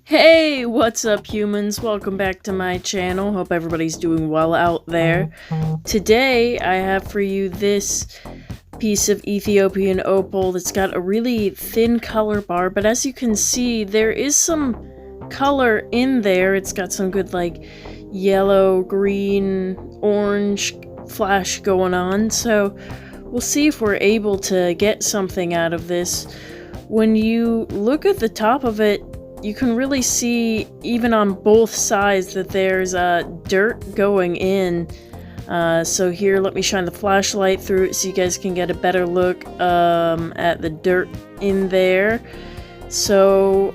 Hey, what's up humans? Welcome back to my channel. Hope everybody's doing well out there. Today I have for you this piece of Ethiopian opal that's got a really thin color bar, but as you can see there is some color in there. It's got some good like yellow, green, orange flash going on, so we'll see if we're able to get something out of this. When you look at the top of it, you can really see, even on both sides, that there's dirt going in. So here, let me shine the flashlight through it so you guys can get a better look at the dirt in there. So,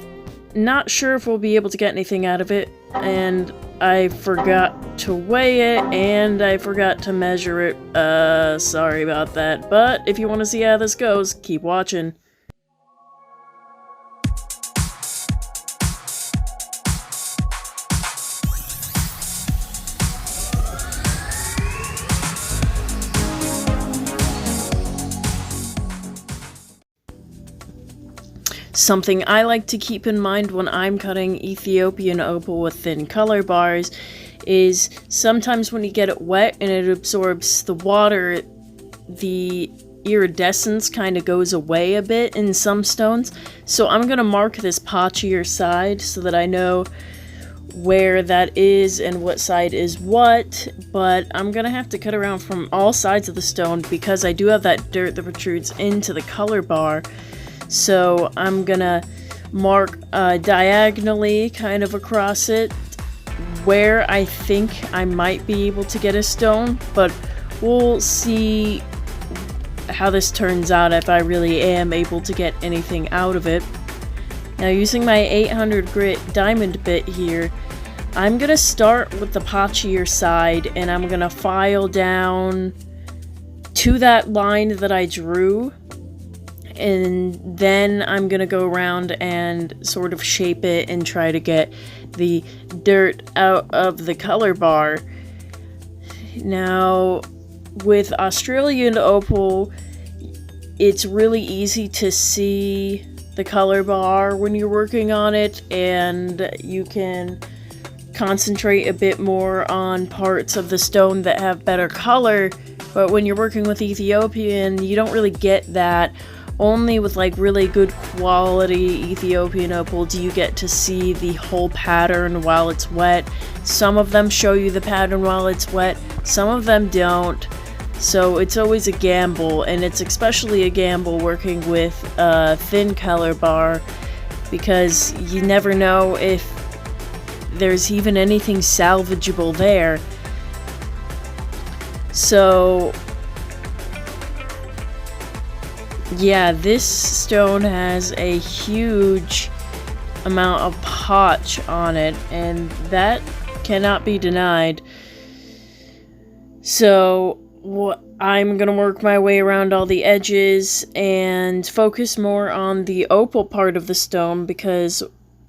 not sure if we'll be able to get anything out of it, and I forgot to weigh it, and I forgot to measure it. Sorry about that, but if you want to see how this goes, keep watching. Something I like to keep in mind when I'm cutting Ethiopian opal with thin color bars is sometimes when you get it wet and it absorbs the water, the iridescence kind of goes away a bit in some stones. So I'm going to mark this patchier side so that I know where that is and what side is what, but I'm going to have to cut around from all sides of the stone because I do have that dirt that protrudes into the color bar. So I'm gonna mark diagonally kind of across it where I think I might be able to get a stone, but we'll see how this turns out if I really am able to get anything out of it. Now, using my 800 grit diamond bit here, I'm gonna start with the patchier side and I'm gonna file down to that line that I drew. And then I'm gonna go around and sort of shape it and try to get the dirt out of the color bar. Now, with Australian opal, it's really easy to see the color bar when you're working on it, and you can concentrate a bit more on parts of the stone that have better color. But when you're working with Ethiopian, you don't really get that. Only with like really good quality Ethiopian opal do you get to see the whole pattern while it's wet. Some of them show you the pattern while it's wet, some of them don't. So it's always a gamble, and it's especially a gamble working with a thin color bar because you never know if there's even anything salvageable there. So yeah, this stone has a huge amount of potch on it, and that cannot be denied. So I'm gonna work my way around all the edges and focus more on the opal part of the stone, because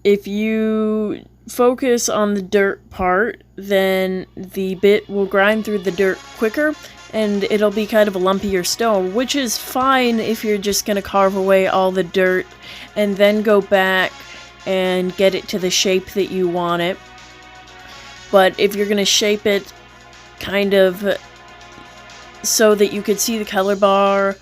if you focus on the dirt part, then the bit will grind through the dirt quicker and it'll be kind of a lumpier stone, which is fine if you're just going to carve away all the dirt and then go back and get it to the shape that you want it. But if you're going to shape it kind of so that you could see the color bar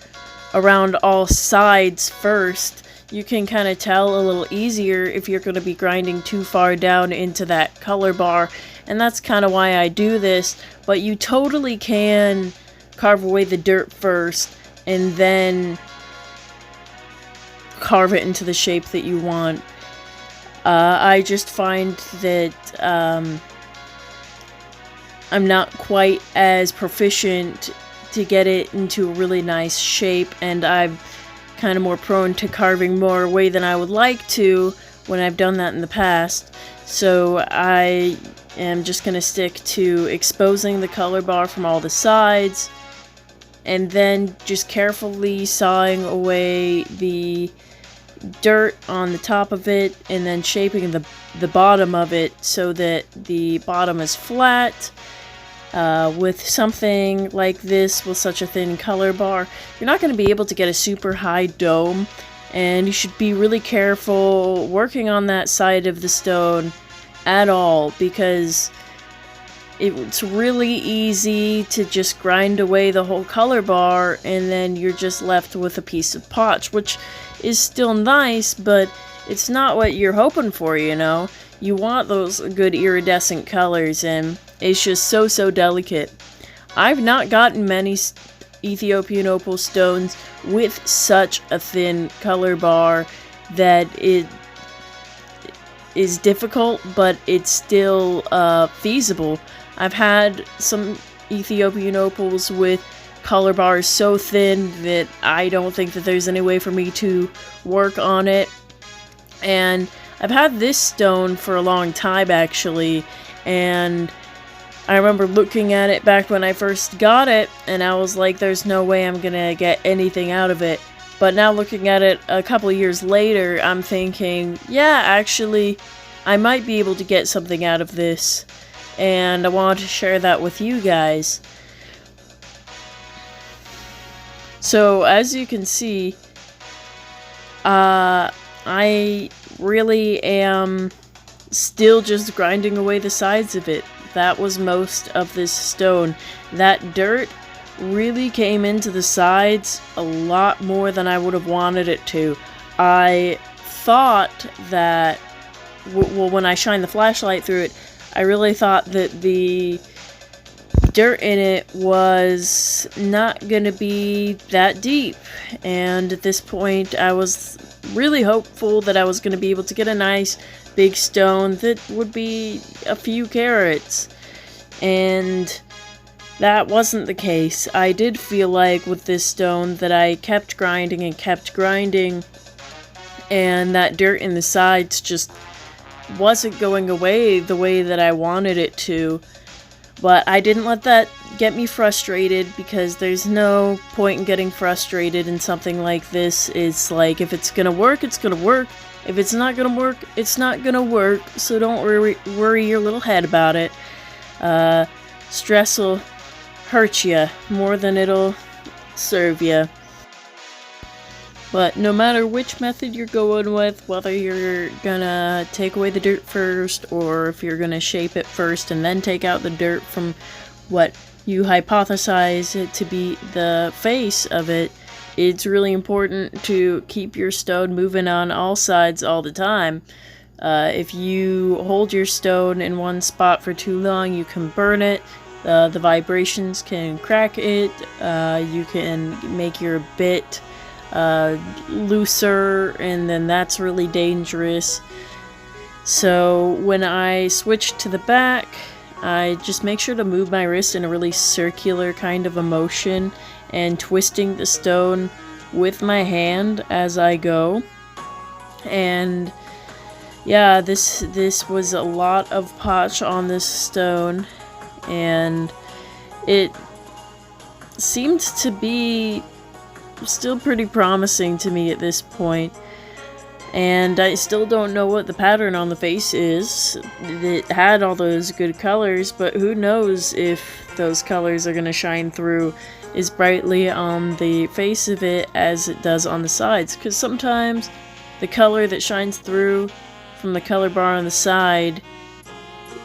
around all sides first, you can kind of tell a little easier if you're going to be grinding too far down into that color bar. And that's kind of why I do this, but you totally can carve away the dirt first and then carve it into the shape that you want. I just find that I'm not quite as proficient to get it into a really nice shape, and I'm kind of more prone to carving more away than I would like to when I've done that in the past. So I am just going to stick to exposing the color bar from all the sides and then just carefully sawing away the dirt on the top of it and then shaping the bottom of it so that the bottom is flat. With something like this with such a thin color bar, you're not going to be able to get a super high dome and you should be really careful working on that side of the stone at all, because it's really easy to just grind away the whole color bar and then you're just left with a piece of potch, which is still nice, but it's not what you're hoping for, you know? You want those good iridescent colors, and it's just so delicate. I've not gotten many Ethiopian opal stones with such a thin color bar that it is difficult, but it's still feasible. I've had some Ethiopian opals with color bars so thin that I don't think that there's any way for me to work on it. And I've had this stone for a long time, actually, and I remember looking at it back when I first got it, and I was like, there's no way I'm gonna get anything out of it. But now looking at it a couple of years later, I'm thinking, yeah, actually, I might be able to get something out of this. And I wanted to share that with you guys. So, as you can see, I really am still just grinding away the sides of it. That was most of this stone. That dirt really came into the sides a lot more than I would have wanted it to. I thought that, well, when I shined the flashlight through it, I really thought that the dirt in it was not going to be that deep. And at this point, I was really hopeful that I was going to be able to get a nice big stone that would be a few carats. And that wasn't the case. I did feel like with this stone that I kept grinding and kept grinding, and that dirt in the sides just wasn't going away the way that I wanted it to. But I didn't let that get me frustrated, because there's no point in getting frustrated in something like this. It's like, if it's gonna work, it's gonna work. If it's not gonna work, it's not gonna work. So don't worry your little head about it. Stress will hurt you more than it'll serve you. But no matter which method you're going with, whether you're gonna take away the dirt first, or if you're gonna shape it first and then take out the dirt from what you hypothesize it to be the face of it, it's really important to keep your stone moving on all sides all the time. If you hold your stone in one spot for too long, you can burn it. The vibrations can crack it. You can make your bit looser, and then that's really dangerous. So when I switch to the back, I just make sure to move my wrist in a really circular kind of a motion, and twisting the stone with my hand as I go. And yeah, this was a lot of potch on this stone, and it seemed to be still pretty promising to me at this point. And I still don't know what the pattern on the face is. It had all those good colors, but who knows if those colors are going to shine through as brightly on the face of it as it does on the sides. Because sometimes the color that shines through from the color bar on the side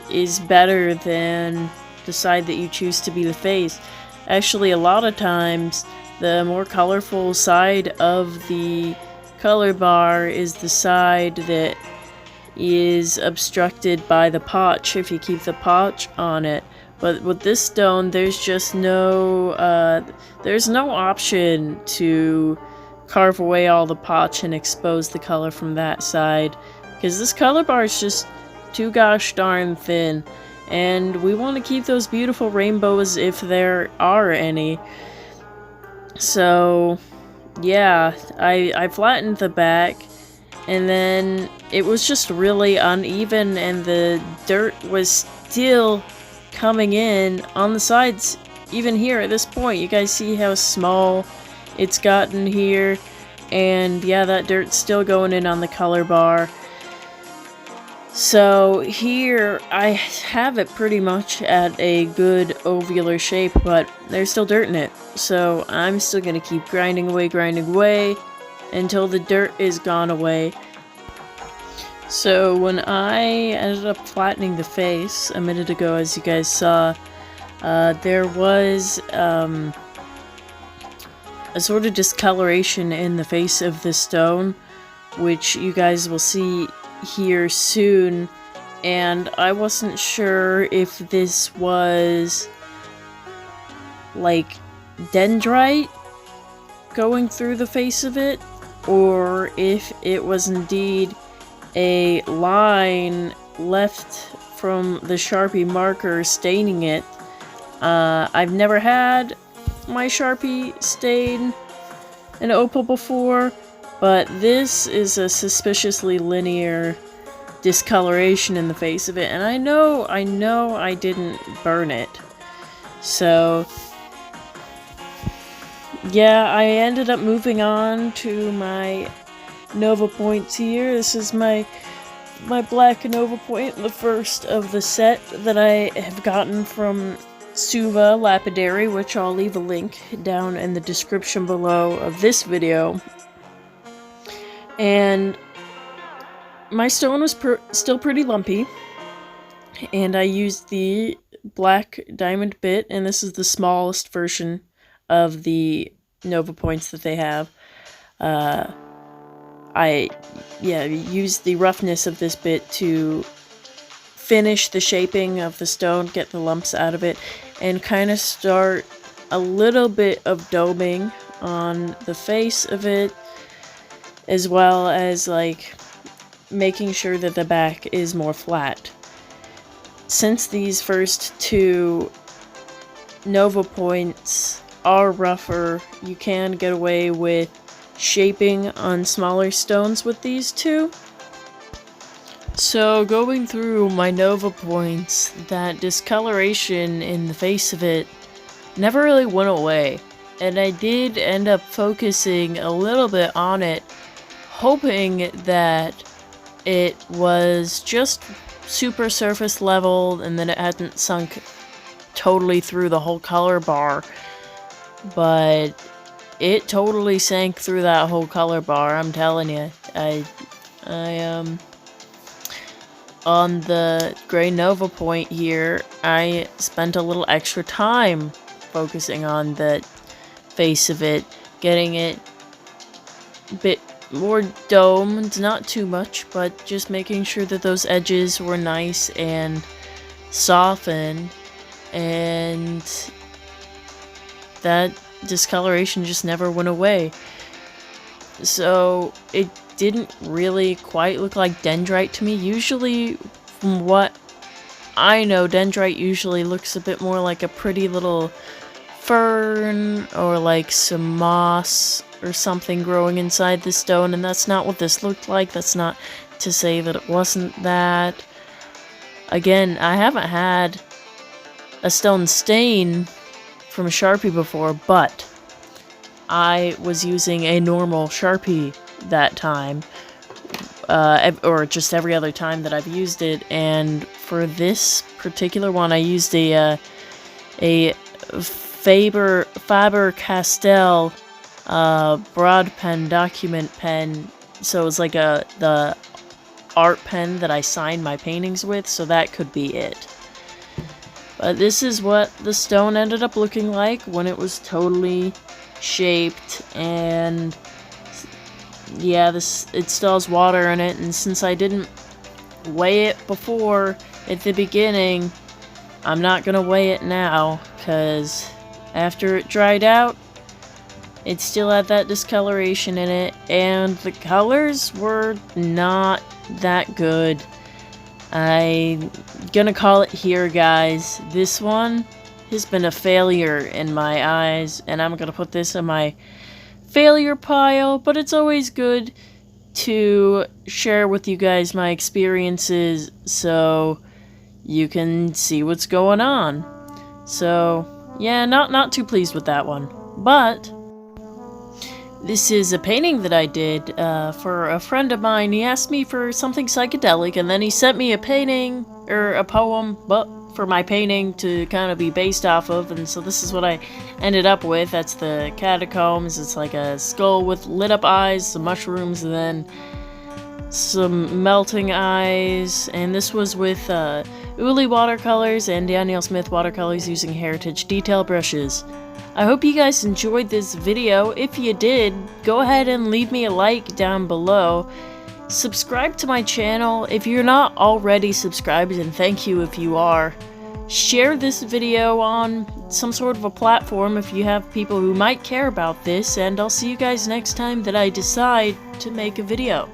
is better than the side that you choose to be the face. Actually, a lot of times, the more colorful side of the color bar is the side that is obstructed by the potch, if you keep the potch on it. But with this stone, there's just no option to carve away all the potch and expose the color from that side, because this color bar is just too gosh darn thin, and we want to keep those beautiful rainbows if there are any. So yeah, I flattened the back, and then it was just really uneven, and the dirt was still coming in on the sides. Even here at this point, you guys see how small it's gotten here, and yeah, that dirt's still going in on the color bar. So here I have it pretty much at a good ovular shape, but there's still dirt in it. So I'm still going to keep grinding away, until the dirt is gone away. So when I ended up flattening the face a minute ago, as you guys saw, there was a sort of discoloration in the face of the stone, which you guys will see here soon, and I wasn't sure if this was like dendrite going through the face of it, or if it was indeed a line left from the Sharpie marker staining it. I've never had my Sharpie stain an opal before, but this is a suspiciously linear discoloration in the face of it, and I know I didn't burn it. So yeah, I ended up moving on to my Nova points here. This is my black Nova point, the first of the set that I have gotten from Suva Lapidary, which I'll leave a link down in the description below of this video. And my stone was still pretty lumpy, and I used the black diamond bit, and this is the smallest version of the Nova points that they have. I used the roughness of this bit to finish the shaping of the stone, get the lumps out of it, and kind of start a little bit of doming on the face of it, as well as like making sure that the back is more flat. Since these first two Nova points are rougher, you can get away with shaping on smaller stones with these two. So going through my Nova points, that discoloration in the face of it never really went away, and I did end up focusing a little bit on it, hoping that it was just super surface level and that it hadn't sunk totally through the whole color bar. But it totally sank through that whole color bar, I'm telling you. I on the gray Nova point here, I spent a little extra time focusing on the face of it, getting it a bit more domed, not too much, but just making sure that those edges were nice and softened, and that discoloration just never went away. So it didn't really quite look like dendrite to me. Usually, from what I know, dendrite usually looks a bit more like a pretty little fern or like some moss or something growing inside the stone, and that's not what this looked like. That's not to say that it wasn't that. Again, I haven't had a stone stain from a Sharpie before, but I was using a normal Sharpie that time, or just every other time that I've used it, and for this particular one I used a Faber-Castell broad pen document pen, so it's like the art pen that I sign my paintings with, so that could be it. But this is what the stone ended up looking like when it was totally shaped, and yeah, it still has water in it, and since I didn't weigh it before at the beginning, I'm not gonna weigh it now, because after it dried out, it still had that discoloration in it, and the colors were not that good. I'm gonna call it here, guys. This one has been a failure in my eyes, and I'm gonna put this in my failure pile, but it's always good to share with you guys my experiences so you can see what's going on. So yeah, not too pleased with that one, but this is a painting that I did for a friend of mine. He asked me for something psychedelic, and then he sent me a painting, or a poem, but for my painting to kind of be based off of, and so this is what I ended up with. That's the catacombs. It's like a skull with lit up eyes, some mushrooms, and then some melting eyes. And this was with Uli watercolors and Daniel Smith watercolors using Heritage detail brushes. I hope you guys enjoyed this video. If you did, go ahead and leave me a like down below. Subscribe to my channel if you're not already subscribed, and thank you if you are. Share this video on some sort of a platform if you have people who might care about this, and I'll see you guys next time that I decide to make a video.